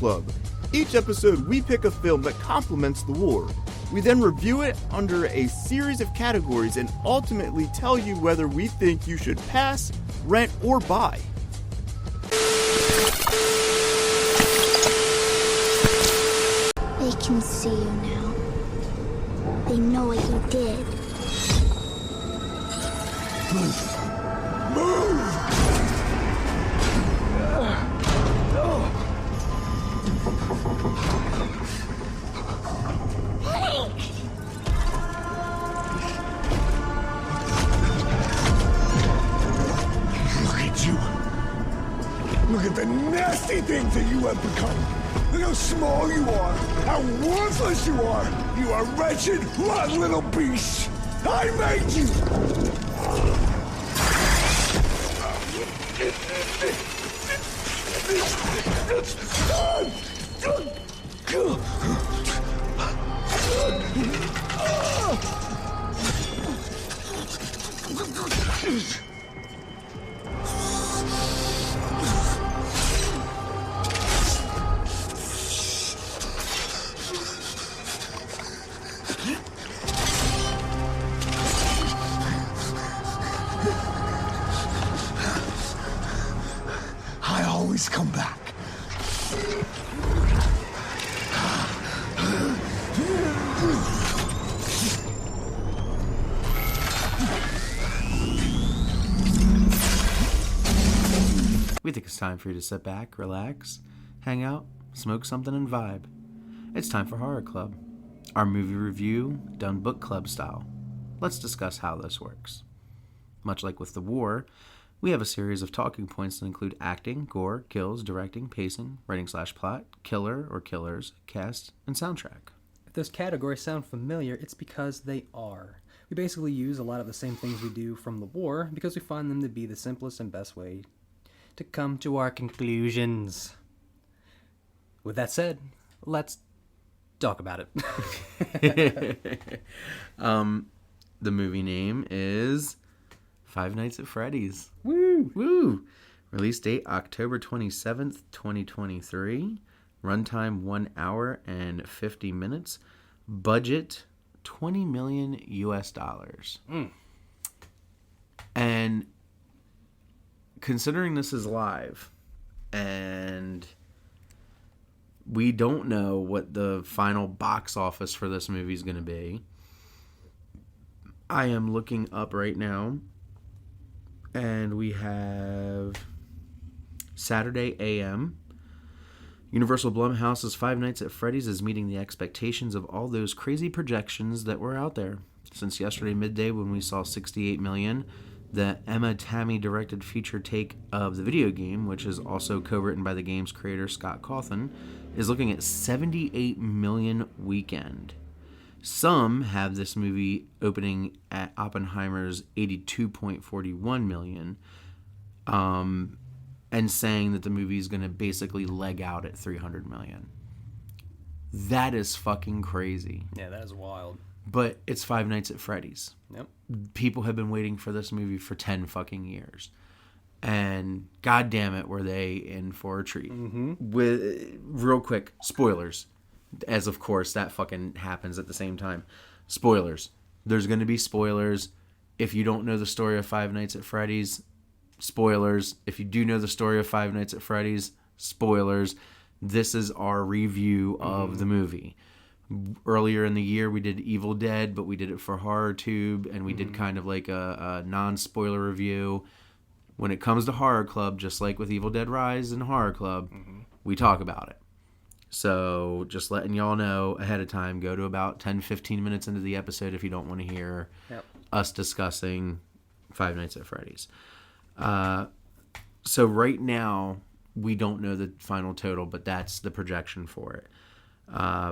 Club. Each episode, we pick a film that complements the war. We then review it under a series of categories and ultimately tell you whether we think you should pass, rent, or buy. They can see you now. They know what you did. Move! Move! Look at you. Look at the nasty things that you have become. Look how small you are. How worthless you are. You are wretched, rotten little beast. I made you. I always come back. We think it's time for you to sit back, relax, hang out, smoke something, and vibe. It's time for Horror Club, our movie review done book club style. Let's discuss how this works. Much like with the war, we have a series of talking points that include acting, gore, kills, directing, pacing, writing/plot, killer or killers, cast, and soundtrack. If those categories sound familiar, it's because they are. We basically use a lot of the same things we do from the war because we find them to be the simplest and best way to come to our conclusions. With that said, let's talk about it. The movie name is Five Nights at Freddy's. Woo! Woo! Release date October 27th, 2023. Runtime 1 hour and 50 minutes. Budget $20 million US. And considering this is live and we don't know what the final box office for this movie is going to be, I am looking up right now, and we have Saturday AM. Universal Blumhouse's Five Nights at Freddy's is meeting the expectations of all those crazy projections that were out there. Since yesterday midday when we saw $68 million, the Emma Tammy directed feature take of the video game, which is also co-written by the game's creator Scott Cawthon, is looking at $78 million weekend. Some have this movie opening at Oppenheimer's $82.41 million, and saying that the movie is going to basically leg out at $300 million. That is fucking crazy. Yeah, that is wild. But it's Five Nights at Freddy's. Yep. People have been waiting for this movie for 10 fucking years. And god damn it, were they in for a treat. Mm-hmm. With real quick, spoilers. As of course that fucking happens at the same time. Spoilers. There's going to be spoilers. If you don't know the story of Five Nights at Freddy's, spoilers. If you do know the story of Five Nights at Freddy's, spoilers. This is our review of the movie. Earlier in the year, we did Evil Dead, but we did it for HorrorTube, and we did kind of like a non-spoiler review. When it comes to Horror Club, just like with Evil Dead Rise and Horror Club, we talk about it. So just letting y'all know ahead of time, go to about 10-15 minutes into the episode if you don't want to hear us discussing Five Nights at Freddy's. So right now, we don't know the final total, but that's the projection for it.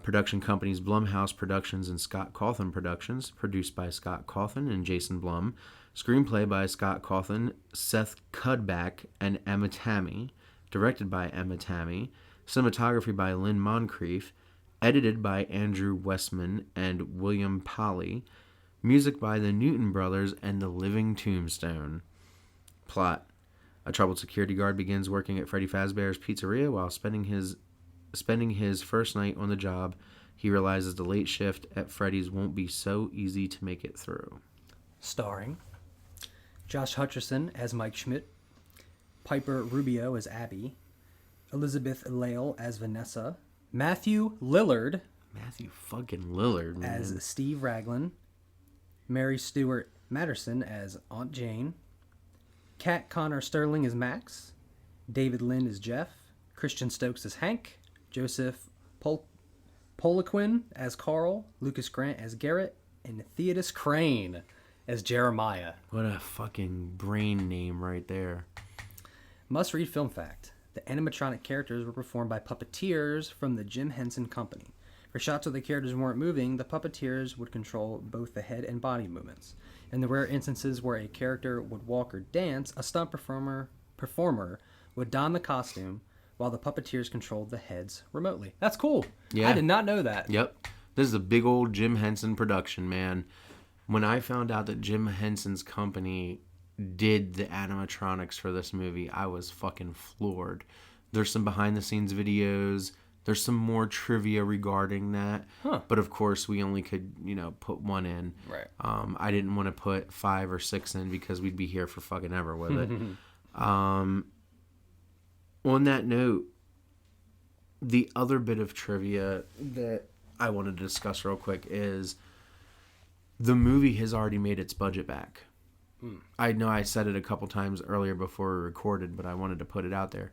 Production companies Blumhouse Productions and Scott Cawthon Productions, produced by Scott Cawthon and Jason Blum. Screenplay by Scott Cawthon, Seth Cudback, and Emma Tammy. Directed by Emma Tammy. Cinematography by Lynn Moncrief. Edited by Andrew Westman and William Polly. Music by the Newton Brothers and the Living Tombstone. Plot. A troubled security guard begins working at Freddy Fazbear's Pizzeria while spending his spending his first night on the job, he realizes the late shift at Freddy's won't be so easy to make it through. Starring Josh Hutcherson as Mike Schmidt, Piper Rubio as Abby, Elizabeth Lale as Vanessa, Matthew Lillard Matthew fucking Lillard, man. as Steve Raglan, Mary Stuart Matterson as Aunt Jane, Kat Connor Sterling as Max, David Lind as Jeff, Christian Stokes as Hank, Joseph Poliquin as Carl, Lucas Grant as Garrett, and Theodis Crane as Jeremiah. What a fucking brain name right there. Must-read film fact. The animatronic characters were performed by puppeteers from the Jim Henson Company. For shots where the characters weren't moving, the puppeteers would control both the head and body movements. In the rare instances where a character would walk or dance, a stunt performer would don the costume while the puppeteers controlled the heads remotely. That's cool. Yeah. I did not know that. Yep. This is a big old Jim Henson production, man. When I found out that Jim Henson's company did the animatronics for this movie, I was fucking floored. There's some behind the scenes videos. There's some more trivia regarding that. Huh. But of course, we only could, put one in. Right. I didn't want to put 5 or 6 in because we'd be here for fucking ever with it. On that note, the other bit of trivia that I wanted to discuss real quick is the movie has already made its budget back. I know I said it a couple times earlier before we recorded, but I wanted to put it out there.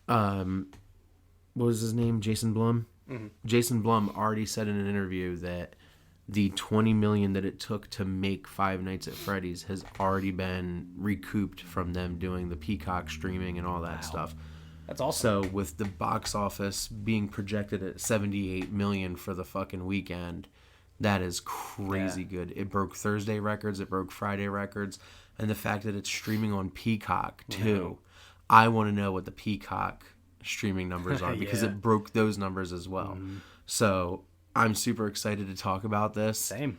What was his name? Jason Blum? Mm-hmm. Jason Blum already said in an interview that the $20 million that it took to make Five Nights at Freddy's has already been recouped from them doing the Peacock streaming and all that stuff. That's awesome. So with the box office being projected at $78 million for the fucking weekend, that is crazy good. It broke Thursday records. It broke Friday records. And the fact that it's streaming on Peacock, too. I want to know what the Peacock streaming numbers are because it broke those numbers as well. So I'm super excited to talk about this. Same.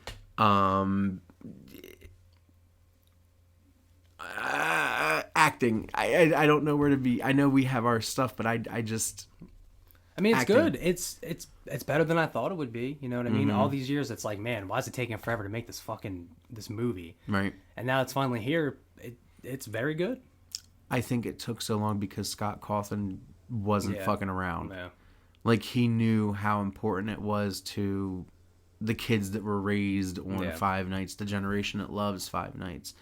Acting. I don't know where to be. I know we have our stuff, but I just... I mean, it's acting. good. It's better than I thought it would be. You know what I mean? All these years, it's like, man, why is it taking forever to make this movie? Right. And now it's finally here. It's very good. I think it took so long because Scott Cawthon wasn't fucking around. Yeah. Like, he knew how important it was to the kids that were raised on Five Nights, the generation that loves Five Nights.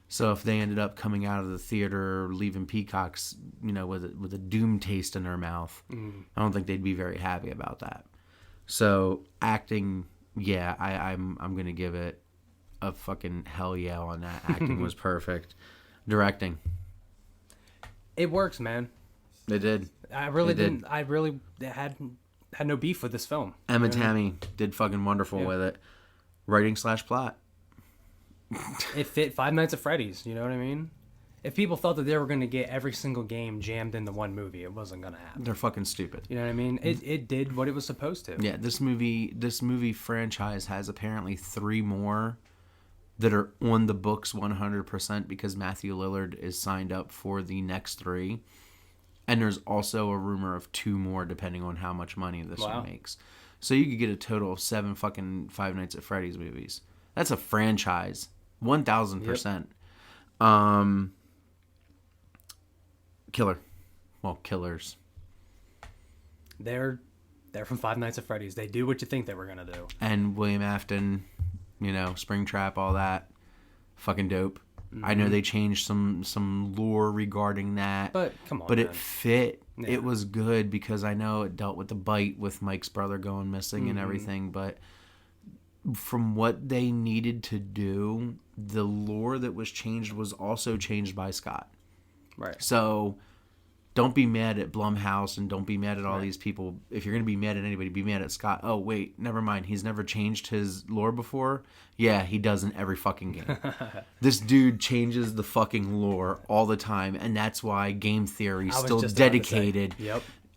So if they ended up coming out of the theater, leaving Peacocks, with a doom taste in their mouth, I don't think they'd be very happy about that. So acting, I'm gonna give it a fucking hell yeah on that. Acting was perfect. Directing, it works, man. It did. I really had no beef with this film. Emma Tammy did fucking wonderful with it. Writing/plot. It fit Five Nights at Freddy's, you know what I mean? If people thought that they were going to get every single game jammed into one movie, it wasn't going to happen. They're fucking stupid. You know what I mean? It did what it was supposed to. Yeah, this movie franchise has apparently 3 more that are on the books 100% because Matthew Lillard is signed up for the next 3. And there's also a rumor of 2 more depending on how much money this one makes. So you could get a total of 7 fucking Five Nights at Freddy's movies. That's a franchise. 1,000%. Killer. Well, killers. They're from Five Nights at Freddy's. They do what you think they were going to do. And William Afton, Springtrap, all that. Fucking dope. I know they changed some lore regarding that. But come on, But man. it fit. Yeah. It was good because I know it dealt with the bite with Mike's brother going missing and everything. But from what they needed to do, the lore that was changed was also changed by Scott. Right. So don't be mad at Blumhouse and don't be mad at all these people. If you're going to be mad at anybody, be mad at Scott. Oh, wait, never mind. He's never changed his lore before? Yeah, he does in every fucking game. This dude changes the fucking lore all the time, and that's why Game Theory still dedicated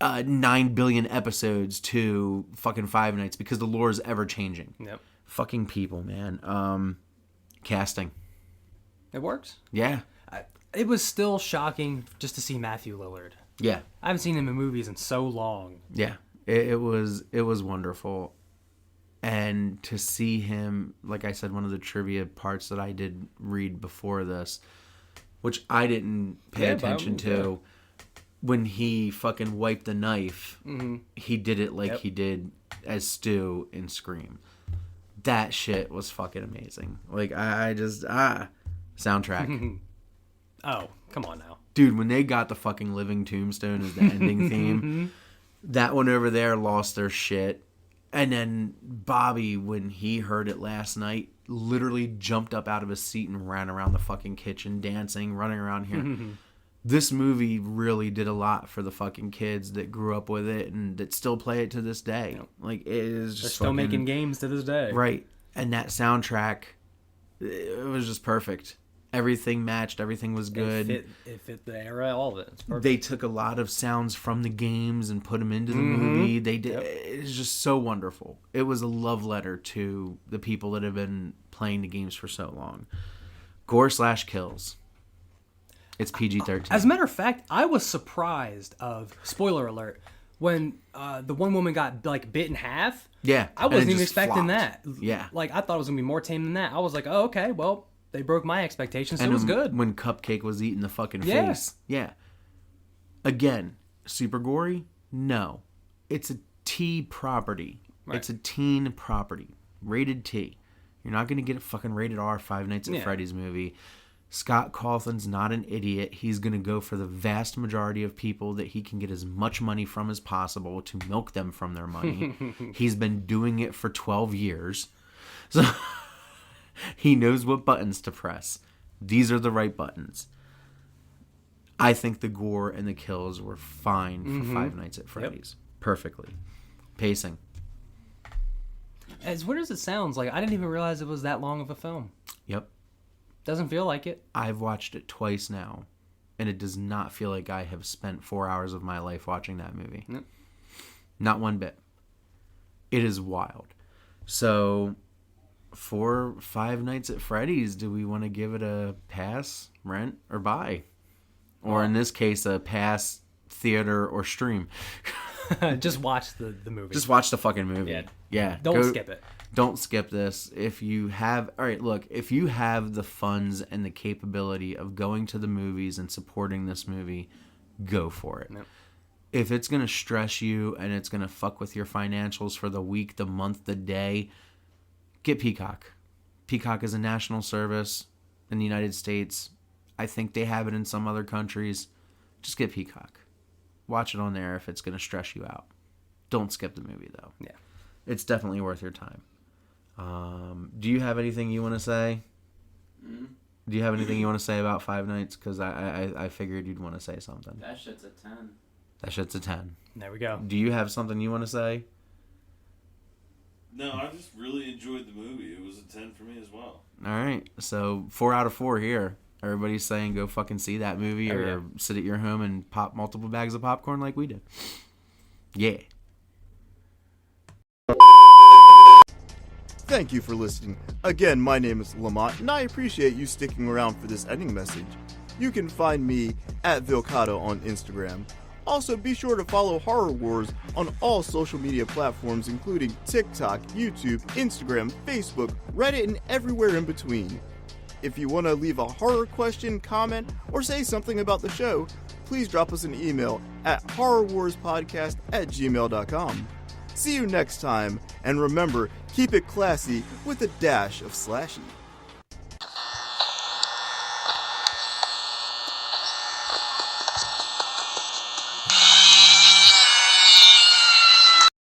9 billion episodes to fucking Five Nights because the lore is ever changing. Yep. Fucking people, man. Casting. It works. Yeah. It was still shocking just to see Matthew Lillard. Yeah. I haven't seen him in movies in so long. Yeah. It was wonderful. And to see him, like I said, one of the trivia parts that I did read before this, which I didn't pay attention to, when he fucking wiped the knife, he did it like he did as Stu in Scream. That shit was fucking amazing. Like, I just, soundtrack. Oh, come on now. Dude, when they got the fucking Living Tombstone as the ending theme, that one over there lost their shit. And then Bobby, when he heard it last night, literally jumped up out of his seat and ran around the fucking kitchen, dancing, running around here. This movie really did a lot for the fucking kids that grew up with it and that still play it to this day. Yep. Like, it is just They're still making games to this day. Right. And that soundtrack, it was just perfect. Everything matched. Everything was good. It fit the era, all of it. It's perfect. They took a lot of sounds from the games and put them into the movie. They did. It was just so wonderful. It was a love letter to the people that have been playing the games for so long. Gore/kills. It's PG-13. As a matter of fact, I was surprised of, spoiler alert, when the one woman got like bit in half. Yeah. I wasn't even expecting that. Yeah. Like, I thought it was going to be more tame than that. I was like, oh, okay, well, they broke my expectations. And it was good. When Cupcake was eating the fucking face. Yeah. Again, super gory? No. It's a T property. Right. It's a teen property. Rated T. You're not going to get a fucking rated R Five Nights at Freddy's movie. Scott Cawthon's not an idiot. He's going to go for the vast majority of people that he can get as much money from as possible to milk them from their money. He's been doing it for 12 years. So he knows what buttons to press. These are the right buttons. I think the gore and the kills were fine for Five Nights at Freddy's. Yep. Perfectly. Pacing. As weird as it sounds, like, I didn't even realize it was that long of a film. Yep. Doesn't feel like it. I've watched it twice now, and it does not feel like I have spent 4 hours of my life watching that movie. Nope. Not one bit. It is wild. So, for Five Nights at Freddy's, do we want to give it a pass, rent, or buy? Or in this case, a pass, theater, or stream? Just watch the movie. Just watch the fucking movie. Yeah. Don't skip it. Don't skip this. If you have... All right, look. If you have the funds and the capability of going to the movies and supporting this movie, go for it. Yep. If it's going to stress you and it's going to fuck with your financials for the week, the month, the day, get Peacock. Peacock is a national service in the United States. I think they have it in some other countries. Just get Peacock. Watch it on there if it's going to stress you out. Don't skip the movie, though. Yeah. It's definitely worth your time. Do you have anything you want to say? Do you have anything you want to say about Five Nights? Because I figured you'd want to say something. That shit's a 10. That shit's a 10. There we go. Do you have something you want to say? No, I just really enjoyed the movie. It was a 10 for me as well. All right. So 4 out of 4 here. Everybody's saying go fucking see that movie or sit at your home and pop multiple bags of popcorn like we did. Yeah. Thank you for listening. Again, my name is Lamont, and I appreciate you sticking around for this ending message. You can find me at Vilcado on Instagram. Also, be sure to follow Horror Wars on all social media platforms, including TikTok, YouTube, Instagram, Facebook, Reddit, and everywhere in between. If you want to leave a horror question, comment, or say something about the show, please drop us an email at horrorwarspodcast@gmail.com. See you next time, and remember, keep it classy with a dash of slashy.